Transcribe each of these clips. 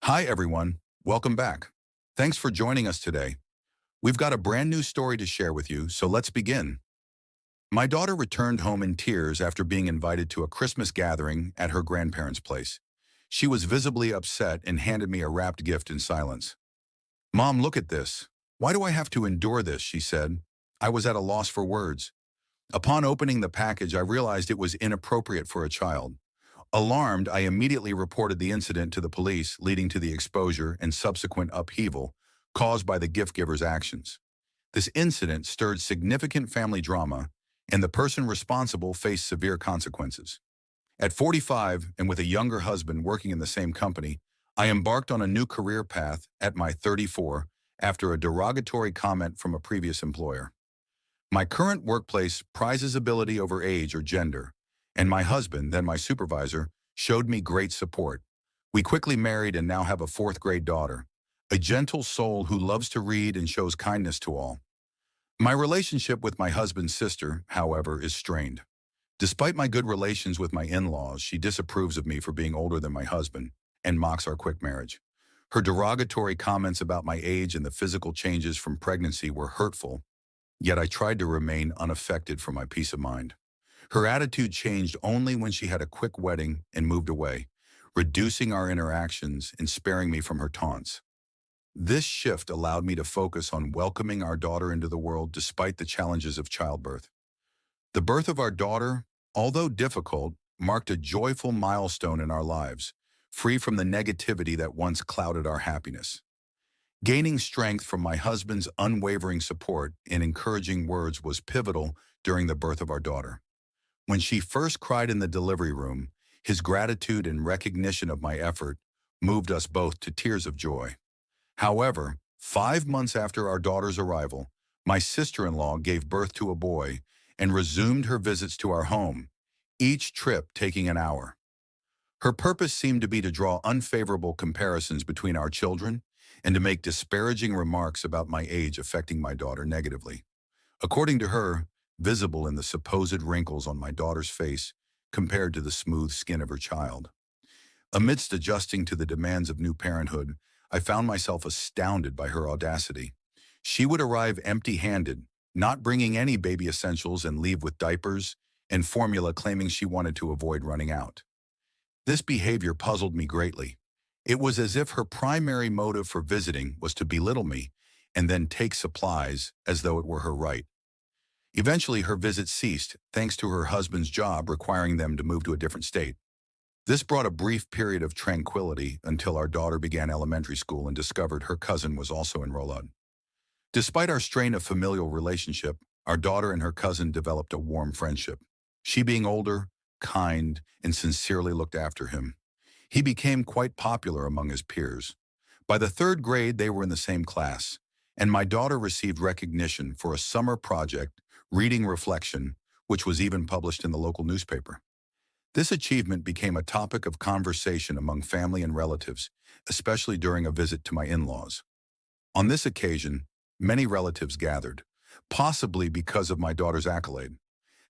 Hi, everyone. Welcome back. Thanks for joining us today. We've got a brand new story to share with you, so let's begin. My daughter returned home in tears after being invited to a Christmas gathering at her grandparents' place. She was visibly upset and handed me a wrapped gift in silence. "Mom, look at this. Why do I have to endure this?" she said. I was at a loss for words. Upon opening the package, I realized it was inappropriate for a child. Alarmed, I immediately reported the incident to the police, leading to the exposure and subsequent upheaval caused by the gift giver's actions. This incident stirred significant family drama, and the person responsible faced severe consequences. At 45, and with a younger husband working in the same company, I embarked on a new career path at my 34 after a derogatory comment from a previous employer. My current workplace prizes ability over age or gender, and my husband, then my supervisor, showed me great support. We quickly married and now have a fourth-grade daughter, a gentle soul who loves to read and shows kindness to all. My relationship with my husband's sister, however, is strained. Despite my good relations with my in-laws, she disapproves of me for being older than my husband and mocks our quick marriage. Her derogatory comments about my age and the physical changes from pregnancy were hurtful, yet I tried to remain unaffected for my peace of mind. Her attitude changed only when she had a quick wedding and moved away, reducing our interactions and sparing me from her taunts. This shift allowed me to focus on welcoming our daughter into the world despite the challenges of childbirth. The birth of our daughter, although difficult, marked a joyful milestone in our lives, free from the negativity that once clouded our happiness. Gaining strength from my husband's unwavering support and encouraging words was pivotal during the birth of our daughter. When she first cried in the delivery room, his gratitude and recognition of my effort moved us both to tears of joy. However, 5 months after our daughter's arrival, my sister-in-law gave birth to a boy and resumed her visits to our home, each trip taking an hour. Her purpose seemed to be to draw unfavorable comparisons between our children and to make disparaging remarks about my age affecting my daughter negatively. According to her, visible in the supposed wrinkles on my daughter's face compared to the smooth skin of her child. Amidst adjusting to the demands of new parenthood, I found myself astounded by her audacity. She would arrive empty-handed, not bringing any baby essentials, and leave with diapers and formula, claiming she wanted to avoid running out. This behavior puzzled me greatly. It was as if her primary motive for visiting was to belittle me and then take supplies as though it were her right. Eventually, her visits ceased, thanks to her husband's job requiring them to move to a different state. This brought a brief period of tranquility until our daughter began elementary school and discovered her cousin was also enrolled. Despite our strain of familial relationship, our daughter and her cousin developed a warm friendship. She being older, kind, and sincerely looked after him. He became quite popular among his peers. By the third grade, they were in the same class, and my daughter received recognition for a summer project, Reading Reflection, which was even published in the local newspaper. This achievement became a topic of conversation among family and relatives, especially during a visit to my in-laws. On this occasion, many relatives gathered, possibly because of my daughter's accolade.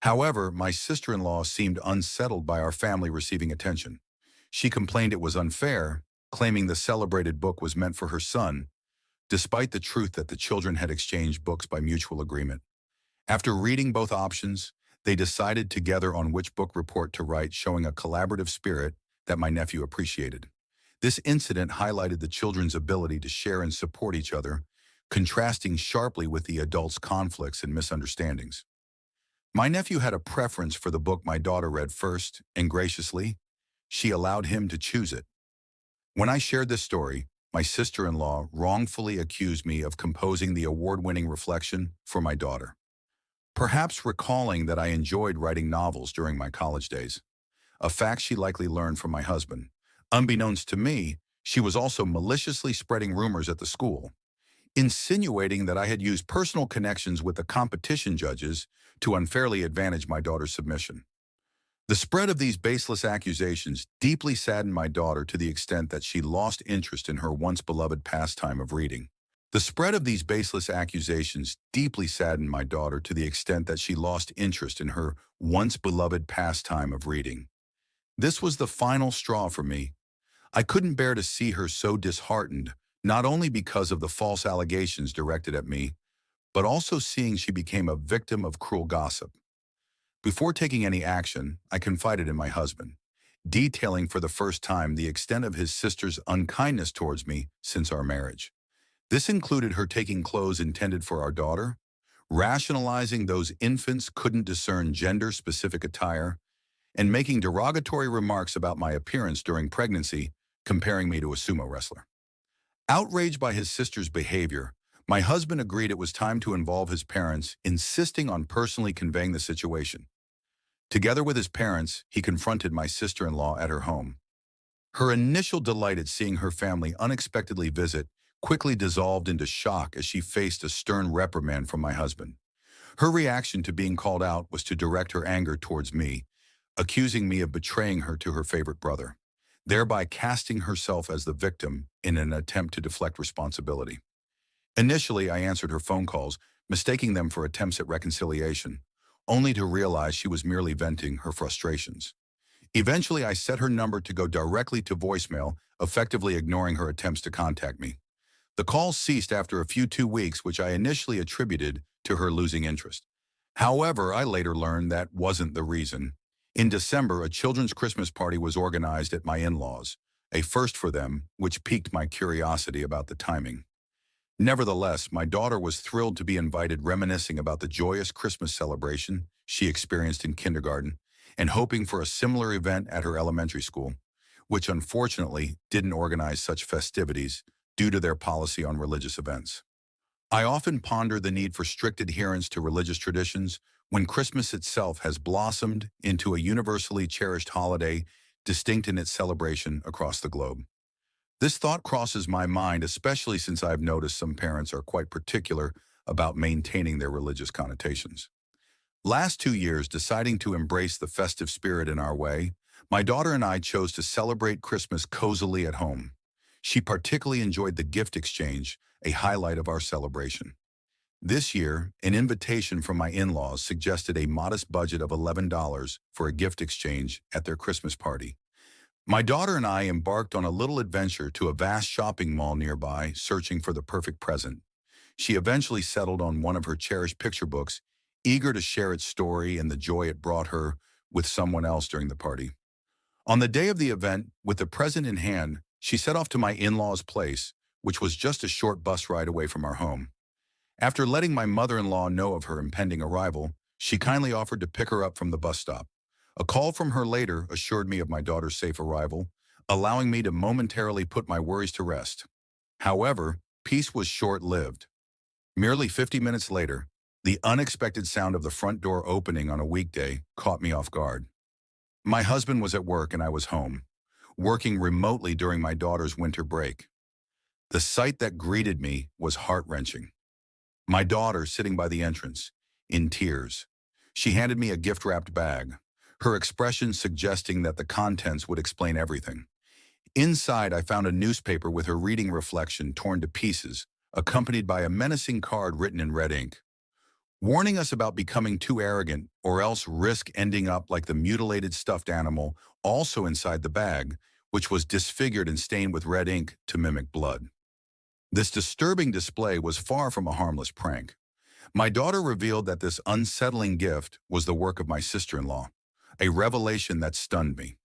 However, my sister-in-law seemed unsettled by our family receiving attention. She complained it was unfair, claiming the celebrated book was meant for her son, despite the truth that the children had exchanged books by mutual agreement. After reading both options, they decided together on which book report to write, showing a collaborative spirit that my nephew appreciated. This incident highlighted the children's ability to share and support each other, contrasting sharply with the adults' conflicts and misunderstandings. My nephew had a preference for the book my daughter read first, and graciously, she allowed him to choose it. When I shared this story, my sister-in-law wrongfully accused me of composing the award-winning reflection for my daughter, perhaps recalling that I enjoyed writing novels during my college days, a fact she likely learned from my husband. Unbeknownst to me, she was also maliciously spreading rumors at the school, insinuating that I had used personal connections with the competition judges to unfairly advantage my daughter's submission. The spread of these baseless accusations deeply saddened my daughter to the extent that she lost interest in her once beloved pastime of reading. The spread of these baseless accusations deeply saddened my daughter to the extent that she lost interest in her once beloved pastime of reading. This was the final straw for me. I couldn't bear to see her so disheartened, not only because of the false allegations directed at me, but also seeing she became a victim of cruel gossip. Before taking any action, I confided in my husband, detailing for the first time the extent of his sister's unkindness towards me since our marriage. This included her taking clothes intended for our daughter, rationalizing those infants couldn't discern gender-specific attire, and making derogatory remarks about my appearance during pregnancy, comparing me to a sumo wrestler. Outraged by his sister's behavior, my husband agreed it was time to involve his parents, insisting on personally conveying the situation. Together with his parents, he confronted my sister-in-law at her home. Her initial delight at seeing her family unexpectedly visit quickly dissolved into shock as she faced a stern reprimand from my husband. Her reaction to being called out was to direct her anger towards me, accusing me of betraying her to her favorite brother, thereby casting herself as the victim in an attempt to deflect responsibility. Initially, I answered her phone calls, mistaking them for attempts at reconciliation, only to realize she was merely venting her frustrations. Eventually, I set her number to go directly to voicemail, effectively ignoring her attempts to contact me. The calls ceased after a few 2 weeks, which I initially attributed to her losing interest. However, I later learned that wasn't the reason. In December, a children's Christmas party was organized at my in-laws, a first for them, which piqued my curiosity about the timing. Nevertheless, my daughter was thrilled to be invited, reminiscing about the joyous Christmas celebration she experienced in kindergarten and hoping for a similar event at her elementary school, which unfortunately didn't organize such festivities due to their policy on religious events. I often ponder the need for strict adherence to religious traditions when Christmas itself has blossomed into a universally cherished holiday distinct in its celebration across the globe. This thought crosses my mind, especially since I've noticed some parents are quite particular about maintaining their religious connotations. Last 2 years, deciding to embrace the festive spirit in our way, my daughter and I chose to celebrate Christmas cozily at home. She particularly enjoyed the gift exchange, a highlight of our celebration. This year, an invitation from my in-laws suggested a modest budget of $11 for a gift exchange at their Christmas party. My daughter and I embarked on a little adventure to a vast shopping mall nearby, searching for the perfect present. She eventually settled on one of her cherished picture books, eager to share its story and the joy it brought her with someone else during the party. On the day of the event, with the present in hand, she set off to my in-laws' place, which was just a short bus ride away from our home. After letting my mother-in-law know of her impending arrival, she kindly offered to pick her up from the bus stop. A call from her later assured me of my daughter's safe arrival, allowing me to momentarily put my worries to rest. However, peace was short-lived. Merely 50 minutes later, the unexpected sound of the front door opening on a weekday caught me off guard. My husband was at work and I was home, working remotely during my daughter's winter break. The sight that greeted me was heart-wrenching. My daughter sitting by the entrance, in tears. She handed me a gift-wrapped bag, her expression suggesting that the contents would explain everything. Inside, I found a newspaper with her reading reflection torn to pieces, accompanied by a menacing card written in red ink, warning us about becoming too arrogant or else risk ending up like the mutilated stuffed animal also inside the bag, which was disfigured and stained with red ink to mimic blood. This disturbing display was far from a harmless prank. My daughter revealed that this unsettling gift was the work of my sister-in-law, a revelation that stunned me.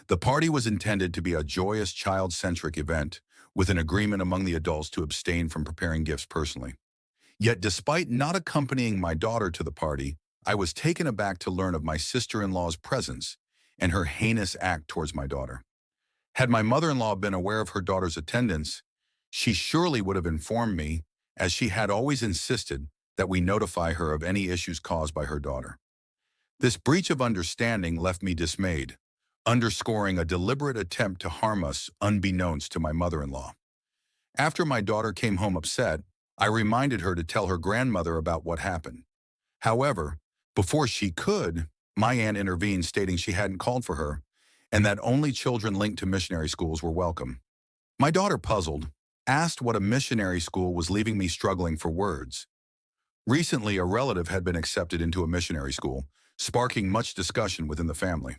The party was intended to be a joyous, child-centric event, with an agreement among the adults to abstain from preparing gifts personally. Yet despite not accompanying my daughter to the party, I was taken aback to learn of my sister-in-law's presence and her heinous act towards my daughter. Had my mother-in-law been aware of her daughter's attendance, she surely would have informed me, as she had always insisted that we notify her of any issues caused by her daughter. This breach of understanding left me dismayed, underscoring a deliberate attempt to harm us unbeknownst to my mother-in-law. After my daughter came home upset, I reminded her to tell her grandmother about what happened. However, before she could, my aunt intervened, stating she hadn't called for her and that only children linked to missionary schools were welcome. My daughter, puzzled, asked what a missionary school was, leaving me struggling for words. Recently, a relative had been accepted into a missionary school, sparking much discussion within the family.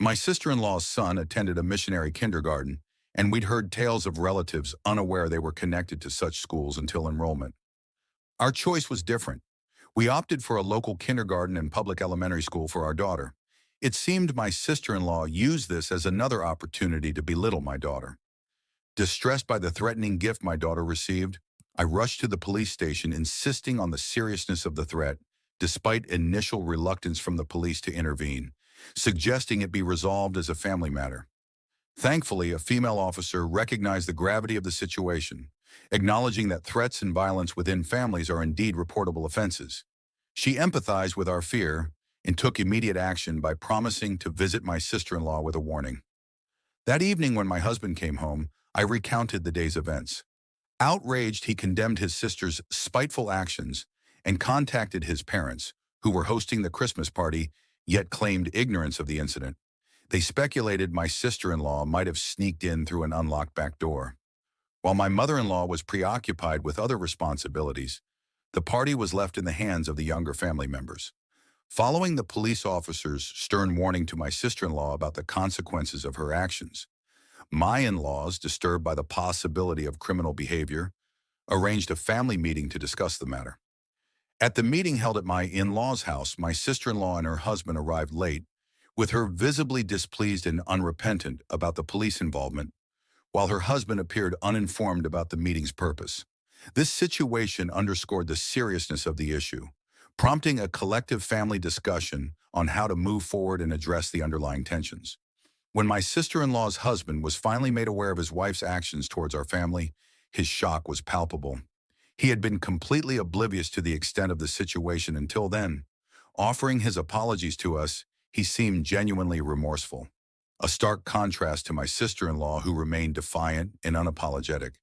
My sister-in-law's son attended a missionary kindergarten, and we'd heard tales of relatives unaware they were connected to such schools until enrollment. Our choice was different. We opted for a local kindergarten and public elementary school for our daughter. It seemed my sister-in-law used this as another opportunity to belittle my daughter. Distressed by the threatening gift my daughter received, I rushed to the police station insisting on the seriousness of the threat, despite initial reluctance from the police to intervene, suggesting it be resolved as a family matter. Thankfully, a female officer recognized the gravity of the situation, acknowledging that threats and violence within families are indeed reportable offenses. She empathized with our fear and took immediate action by promising to visit my sister-in-law with a warning. That evening when my husband came home, I recounted the day's events. Outraged, he condemned his sister's spiteful actions and contacted his parents, who were hosting the Christmas party, yet claimed ignorance of the incident. They speculated my sister-in-law might have sneaked in through an unlocked back door. While my mother-in-law was preoccupied with other responsibilities, the party was left in the hands of the younger family members. Following the police officer's stern warning to my sister-in-law about the consequences of her actions, my in-laws, disturbed by the possibility of criminal behavior, arranged a family meeting to discuss the matter. At the meeting held at my in-laws' house, my sister-in-law and her husband arrived late, with her visibly displeased and unrepentant about the police involvement, while her husband appeared uninformed about the meeting's purpose. This situation underscored the seriousness of the issue, prompting a collective family discussion on how to move forward and address the underlying tensions. When my sister-in-law's husband was finally made aware of his wife's actions towards our family, his shock was palpable. He had been completely oblivious to the extent of the situation until then. Offering his apologies to us, he seemed genuinely remorseful, a stark contrast to my sister-in-law who remained defiant and unapologetic.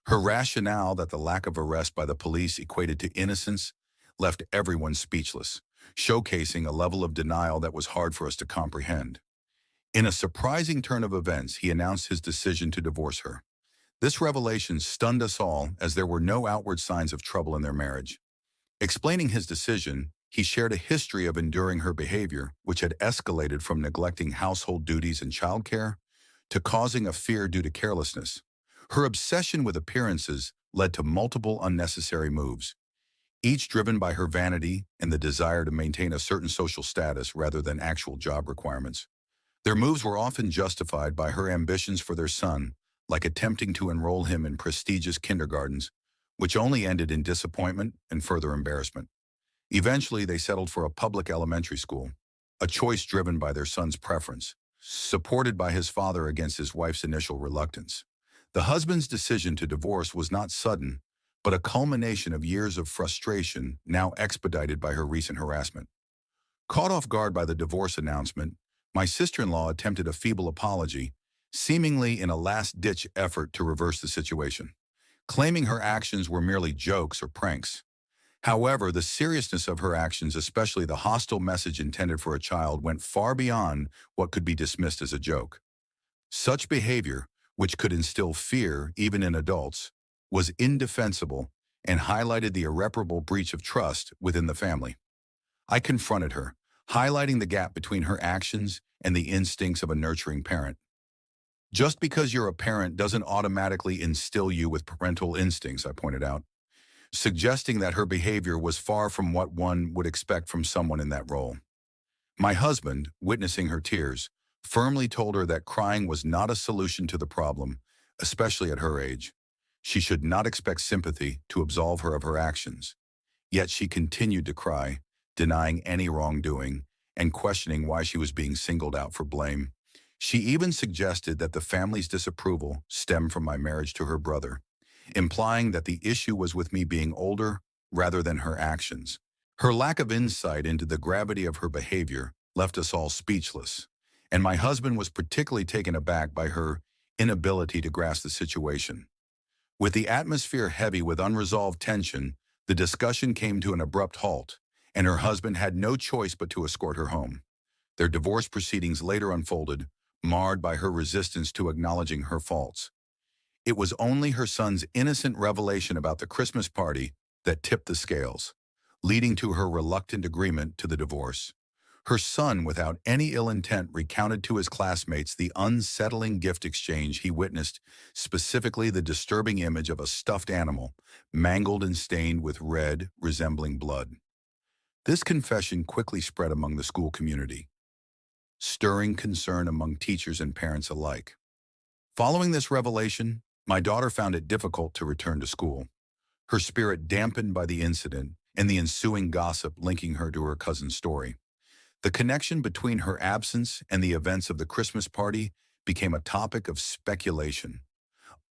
Her rationale that the lack of arrest by the police equated to innocence left everyone speechless, showcasing a level of denial that was hard for us to comprehend. In a surprising turn of events, he announced his decision to divorce her. This revelation stunned us all as there were no outward signs of trouble in their marriage. Explaining his decision, he shared a history of enduring her behavior, which had escalated from neglecting household duties and childcare to causing a fear due to carelessness. Her obsession with appearances led to multiple unnecessary moves, each driven by her vanity and the desire to maintain a certain social status rather than actual job requirements. Their moves were often justified by her ambitions for their son, like attempting to enroll him in prestigious kindergartens, which only ended in disappointment and further embarrassment. Eventually, they settled for a public elementary school, a choice driven by their son's preference, supported by his father against his wife's initial reluctance. The husband's decision to divorce was not sudden, but a culmination of years of frustration now expedited by her recent harassment. Caught off guard by the divorce announcement, my sister-in-law attempted a feeble apology, seemingly in a last-ditch effort to reverse the situation, claiming her actions were merely jokes or pranks. However, the seriousness of her actions, especially the hostile message intended for a child, went far beyond what could be dismissed as a joke. Such behavior, which could instill fear even in adults, was indefensible and highlighted the irreparable breach of trust within the family. I confronted her, highlighting the gap between her actions and the instincts of a nurturing parent. Just because you're a parent doesn't automatically instill you with parental instincts, I pointed out, suggesting that her behavior was far from what one would expect from someone in that role. My husband, witnessing her tears, firmly told her that crying was not a solution to the problem, especially at her age. She should not expect sympathy to absolve her of her actions. Yet she continued to cry, denying any wrongdoing and questioning why she was being singled out for blame. She even suggested that the family's disapproval stemmed from my marriage to her brother, implying that the issue was with me being older rather than her actions. Her lack of insight into the gravity of her behavior left us all speechless, and my husband was particularly taken aback by her inability to grasp the situation. With the atmosphere heavy with unresolved tension, the discussion came to an abrupt halt, and her husband had no choice but to escort her home. Their divorce proceedings later unfolded, marred by her resistance to acknowledging her faults. It was only her son's innocent revelation about the Christmas party that tipped the scales, leading to her reluctant agreement to the divorce. Her son, without any ill intent, recounted to his classmates the unsettling gift exchange he witnessed, specifically the disturbing image of a stuffed animal, mangled and stained with red, resembling blood. This confession quickly spread among the school community, stirring concern among teachers and parents alike. Following this revelation, my daughter found it difficult to return to school, her spirit dampened by the incident and the ensuing gossip linking her to her cousin's story. The connection between her absence and the events of the Christmas party became a topic of speculation,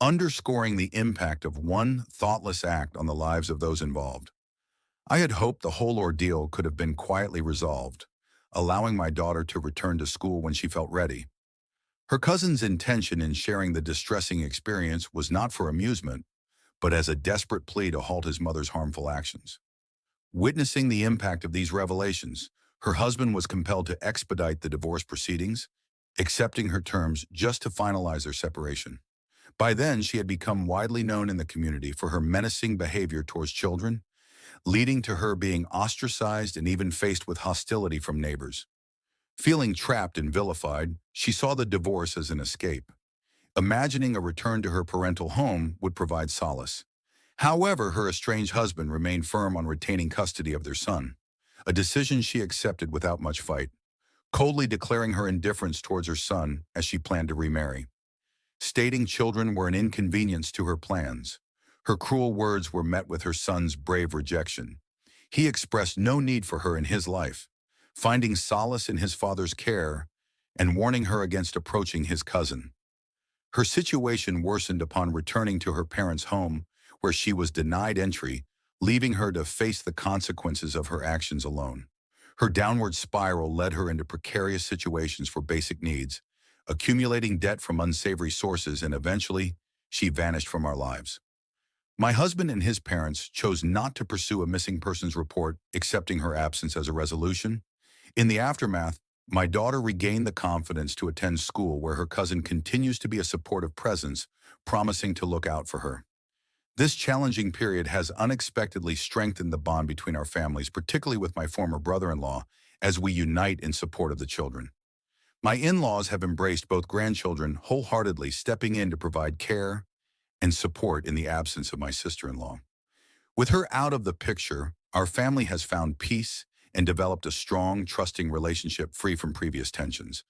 underscoring the impact of one thoughtless act on the lives of those involved. I had hoped the whole ordeal could have been quietly resolved, allowing my daughter to return to school when she felt ready. Her cousin's intention in sharing the distressing experience was not for amusement, but as a desperate plea to halt his mother's harmful actions. Witnessing the impact of these revelations, her husband was compelled to expedite the divorce proceedings, accepting her terms just to finalize their separation. By then, she had become widely known in the community for her menacing behavior towards children, leading to her being ostracized and even faced with hostility from neighbors. Feeling trapped and vilified, she saw the divorce as an escape, imagining a return to her parental home would provide solace. However, her estranged husband remained firm on retaining custody of their son, a decision she accepted without much fight, coldly declaring her indifference towards her son as she planned to remarry. Stating children were an inconvenience to her plans, her cruel words were met with her son's brave rejection. He expressed no need for her in his life, finding solace in his father's care and warning her against approaching his cousin. Her situation worsened upon returning to her parents' home, where she was denied entry, leaving her to face the consequences of her actions alone. Her downward spiral led her into precarious situations for basic needs, accumulating debt from unsavory sources, and eventually, she vanished from our lives. My husband and his parents chose not to pursue a missing persons report, accepting her absence as a resolution. In the aftermath, my daughter regained the confidence to attend school, where her cousin continues to be a supportive presence, promising to look out for her. This challenging period has unexpectedly strengthened the bond between our families, particularly with my former brother-in-law, as we unite in support of the children. My in-laws have embraced both grandchildren wholeheartedly, stepping in to provide care and support in the absence of my sister-in-law. With her out of the picture, our family has found peace and developed a strong, trusting relationship free from previous tensions.